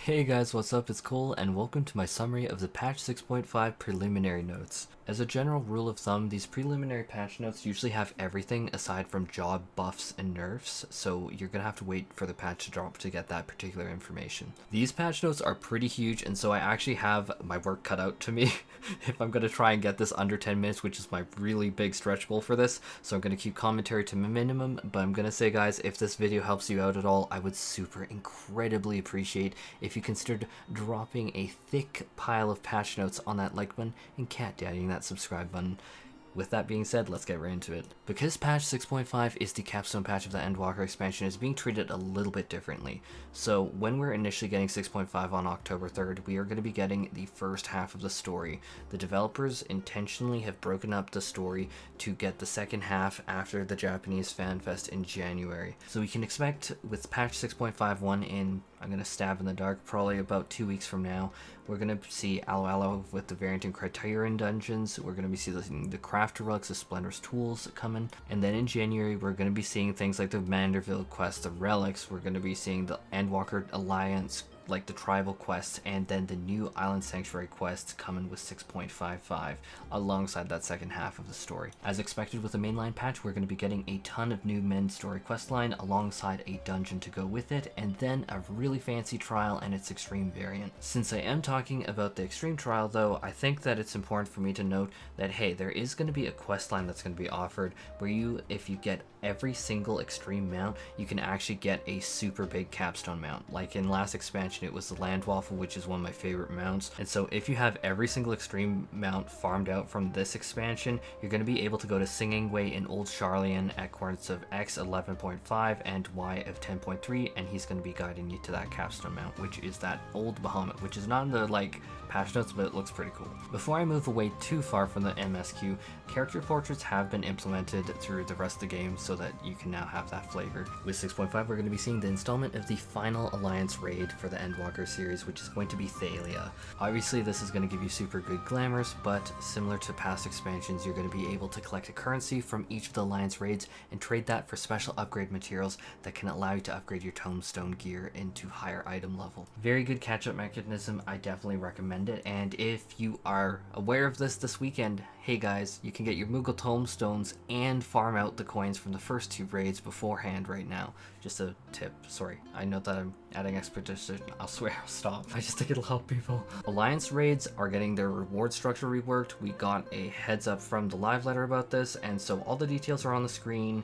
Hey guys, what's up? It's Cole, and welcome to my summary of the patch 6.5 preliminary notes. As a general rule of thumb, these preliminary patch notes usually have everything aside from job buffs and nerfs, so you're gonna have to wait for the patch to drop to get that particular information. These patch notes are pretty huge, and so I actually have my work cut out to me if I'm gonna try and get this under 10 minutes, which is my really big stretch goal for this. So I'm gonna keep commentary to my minimum, but I'm gonna say, guys, if this video helps you out at all, I would super incredibly appreciate if you considered dropping a thick pile of patch notes on that like button and cat daddying that subscribe button. With that being said, let's get right into it. Because patch 6.5 is the capstone patch of the Endwalker expansion, it's being treated a little bit differently. So when we're initially getting 6.5 on October 3rd, we are going to be getting the first half of the story. The developers intentionally have broken up the story to get the second half after the Japanese Fan Fest in January. So we can expect with patch 6.51 in, I'm going to stab in the dark, probably about 2 weeks from now, we're going to see Allo Allo with the variant and Criterion dungeons. We're going to be seeing the Crafter Rugs, the Splendorous Tools coming. And then in January, we're going to be seeing things like the Manderville quest, the Relics. We're going to be seeing the Endwalker Alliance, like the tribal quests, and then the new Island Sanctuary quests coming with 6.55 alongside that second half of the story. As expected with the mainline patch, we're going to be getting a ton of new main story quest line alongside a dungeon to go with it, and then a really fancy trial and its extreme variant. Since I am talking about the extreme trial though, I think that it's important for me to note that hey, there is going to be a quest line that's going to be offered where you, if you get every single extreme mount, you can actually get a super big capstone mount. Like in last expansion, it was the Land Waffle, which is one of my favorite mounts. And so if you have every single extreme mount farmed out from this expansion, you're going to be able to go to Singing Way in Old Charlian at coordinates of X 11.5 and Y of 10.3, and he's going to be guiding you to that capstone mount, which is that old Bahamut, which is not in the like patch notes, but it looks pretty cool. Before I move away too far from the MSQ, character portraits have been implemented through the rest of the game so that you can now have that flavor. With 6.5, we're going to be seeing the installment of the final Alliance raid for the Endwalker series, which is going to be Thalia. Obviously, this is going to give you super good glamours, but similar to past expansions, you're going to be able to collect a currency from each of the Alliance raids and trade that for special upgrade materials that can allow you to upgrade your tombstone gear into higher item level. Very good catch-up mechanism. I definitely recommend it, and if you are aware of this weekend, hey guys, you can get your Moogle tombstones and farm out the coins from the first two raids beforehand right now. Just a tip. Sorry, I know that I'm adding expedition. I'll swear I'll stop. I just think it'll help people. Alliance raids are getting their reward structure reworked. We got a heads up from the live letter about this, and so all the details are on the screen.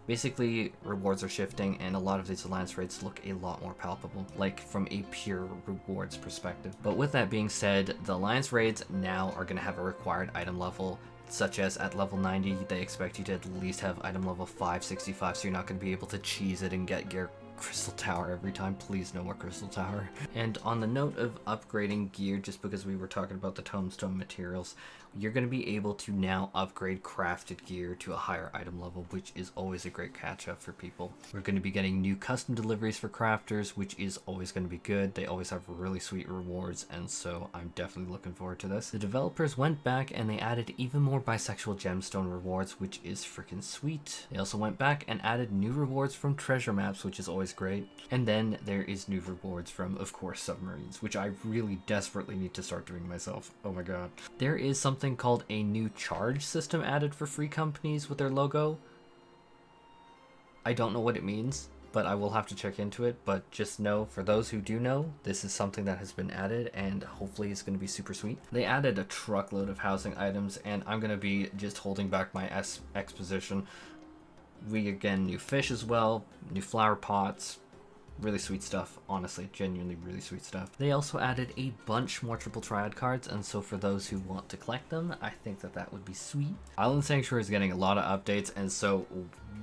Basically, rewards are shifting, and a lot of these Alliance raids look a lot more palpable, like from a pure rewards perspective. But with that being said, the Alliance raids now are going to have a required item level, such as at level 90, they expect you to at least have item level 565, so you're not going to be able to cheese it and get gear Crystal Tower every time. Please, no more Crystal Tower. And on the note of upgrading gear, just because we were talking about the tombstone materials, you're going to be able to now upgrade crafted gear to a higher item level, which is always a great catch-up for people. We're going to be getting new custom deliveries for crafters, which is always going to be good. They always have really sweet rewards, and so I'm definitely looking forward to this. The developers went back and they added even more bisexual gemstone rewards, which is freaking sweet. They also went back and added new rewards from treasure maps, which is always great. And then there is new rewards from, of course, Submarines, which I really desperately need to start doing myself. Oh my god. There is something called a new charge system added for free companies with their logo. I don't know what it means, but I will have to check into it. But just know, for those who do know, this is something that has been added, and hopefully it's going to be super sweet. They added a truckload of housing items, and I'm going to be just holding back my exposition. We again, new fish as well, new flower pots, really sweet stuff, honestly, genuinely really sweet stuff. They also added a bunch more triple Triad cards, and so for those who want to collect them, I think that that would be sweet. Island Sanctuary is getting a lot of updates, and so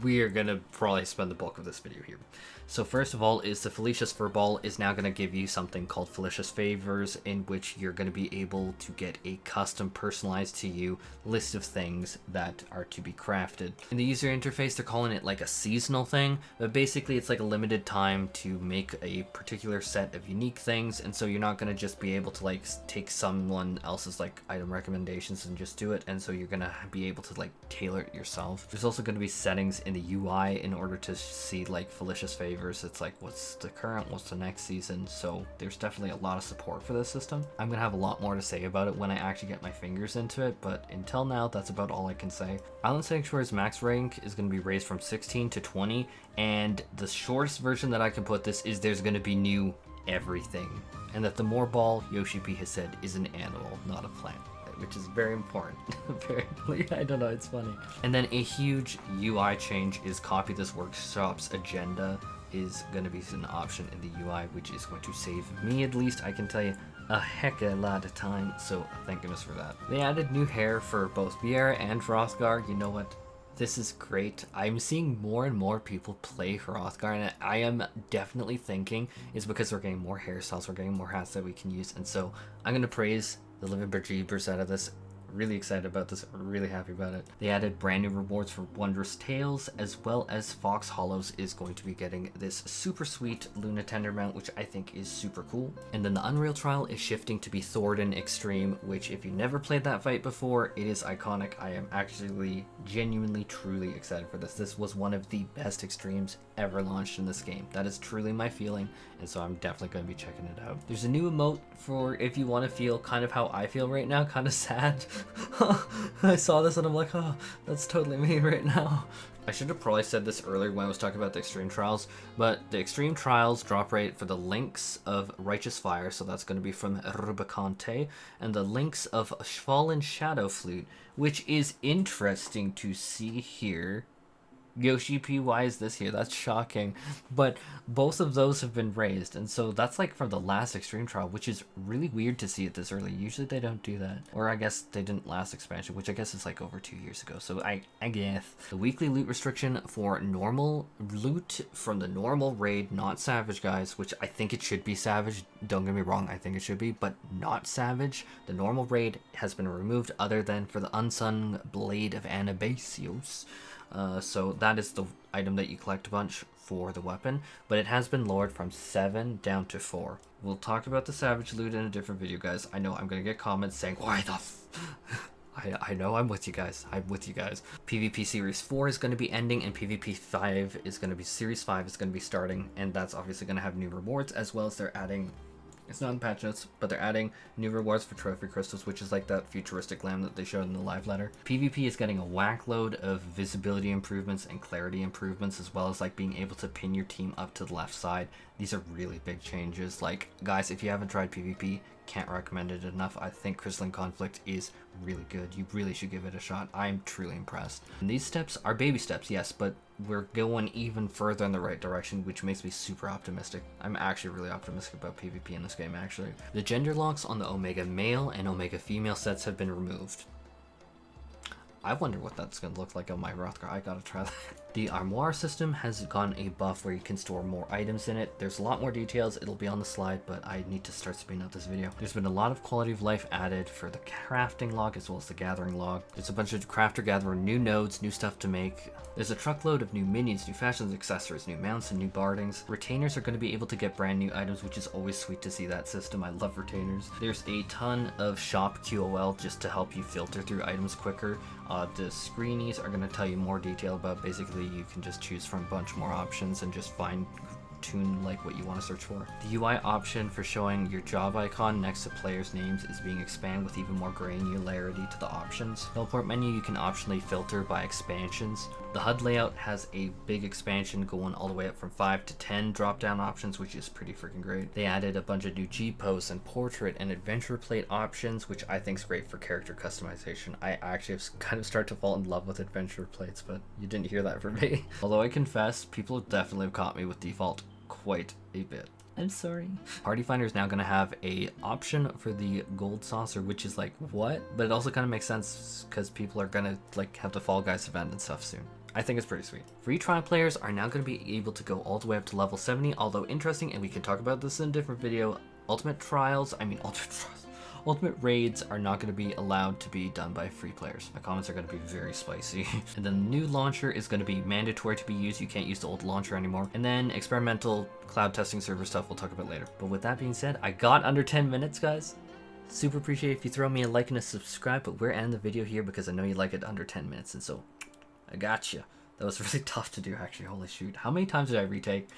we're gonna probably spend the bulk of this video here. So first of all is the Felicious Furball is now going to give you something called Felicious Favors, in which you're going to be able to get a custom personalized to you list of things that are to be crafted. In the user interface, they're calling it like a seasonal thing, but basically it's like a limited time to make a particular set of unique things, and so you're not going to just be able to like take someone else's like item recommendations and just do it, and so you're going to be able to like tailor it yourself. There's also going to be settings in the UI in order to see like Felicious favors. It's like what's the current, what's the next season, so there's definitely a lot of support for this system. I'm going to have a lot more to say about it when I actually get my fingers into it, but until now that's about all I can say. Island Sanctuary's max rank is going to be raised from 16 to 20, and the shortest version that I can put this is there's going to be new everything, and that the more ball, Yoshi P has said, is an animal, not a plant, which is very important. Apparently, I don't know, it's funny. And then a huge UI change is Copy This Workshop's agenda is going to be an option in the UI, which is going to save me, at least I can tell you, a heck of a lot of time, so thank goodness for that. They added new hair for both Viera and HROTHGAR. You know what? This is great. I'm seeing more and more people play HROTHGAR, and I am definitely thinking it's because we're getting more hairstyles, we're getting more hats that we can use, and so I'm going to praise the living bejeebers out of this. Really excited about this, really happy about it. They added brand new rewards for Wondrous Tails, as well as Fox Hallows is going to be getting this super sweet Luna Tender mount, which I think is super cool. And then the Unreal Trial is shifting to be THORDAN Extreme, which if you never played that fight before, it is iconic. I am actually genuinely, truly excited for this. This was one of the best extremes ever launched in this game. That is truly my feeling, and so I'm definitely going to be checking it out. There's a new emote for if you want to feel kind of how I feel right now, kind of sad. I saw this and I'm like, oh, that's totally me right now. I should have probably said this earlier when I was talking about the Extreme Trials, but the Extreme Trials drop rate for the Links of Righteous Fire, so that's going to be from Rubicante, and the Links of Fallen Shadow Flute, which is interesting to see here. Yoshi P, why is this here? That's shocking. But both of those have been raised, and so that's like from the last Extreme Trial, which is really weird to see it this early. Usually they don't do that. Or I guess they didn't last expansion, which I guess is like over 2 years ago. So I guess. The weekly loot restriction for normal loot from the normal raid, not Savage, guys, which I think it should be Savage. Don't get me wrong, I think it should be, but not Savage. The normal raid has been removed other than for the Unsung Blade of Anabasios. So that is the item that you collect a bunch for the weapon, but it has been lowered from 7 down to 4. We'll talk about the Savage loot in a different video, guys. I know I'm gonna get comments saying, why the I know, I'm with you guys. I'm with you guys. PvP Series 4 is going to be ending, and PvP 5 is going to be, Series 5 is going to be starting, and that's obviously going to have new rewards, as well as they're adding, it's not in patch notes, but they're adding new rewards for trophy crystals, which is like that futuristic glam that they showed in the live letter. PvP is getting a whack load of visibility improvements and clarity improvements, as well as like being able to pin your team up to the left side. These are really big changes. Like, guys, if you haven't tried PvP, can't recommend it enough. I think Crystalline Conflict is really good. You really should give it a shot. I'm truly impressed. And these steps are baby steps, yes, but we're going even further in the right direction, which makes me super optimistic. I'm actually really optimistic about PvP in this game, actually. The gender locks on the Omega Male and Omega Female sets have been removed. I wonder what that's going to look like on my HROTHGAR. I gotta try that. The Armoire system has gotten a buff where you can store more items in it. There's a lot more details. It'll be on the slide, but I need to start speeding up this video. There's been a lot of quality of life added for the crafting log as well as the gathering log. There's a bunch of crafter-gatherer new nodes, new stuff to make. There's a truckload of new minions, new fashions, accessories, new mounts, and new bardings. Retainers are going to be able to get brand new items, which is always sweet to see that system. I love retainers. There's a ton of shop QOL just to help you filter through items quicker. The screenies are going to tell you more detail about basically you can just choose from a bunch more options and just fine tune like what you want to search for. The UI option for showing your job icon next to players' names is being expanded with even more granularity to the options. Teleport menu you can optionally filter by expansions. The HUD layout has a big expansion going all the way up from 5 to 10 drop down options, which is pretty freaking great. They added a bunch of new Gpose and portrait and adventure plate options, which I think is great for character customization. I actually have kind of started to fall in love with adventure plates, but you didn't hear that from me. Although I confess, people definitely have caught me with default quite a bit. I'm sorry. Party Finder is now going to have a option for the gold saucer, which is like, what? But it also kind of makes sense because people are going to like have the Fall Guys event and stuff soon. I think it's pretty sweet. Free trial players are now going to be able to go all the way up to level 70, although interesting, and we can talk about this in a different video, Ultimate Trials, ultimate raids are not going to be allowed to be done by free players. My comments are going to be very spicy. And then the new launcher is going to be mandatory to be used. You can't use the old launcher anymore. And then experimental cloud testing server stuff we'll talk about later. But with that being said, I got under 10 minutes, guys. Super appreciate if you throw me a like and a subscribe, but we're ending the video here because I know you like it under 10 minutes, and so I got you. That was really tough to do, actually. Holy shoot. How many times did I retake?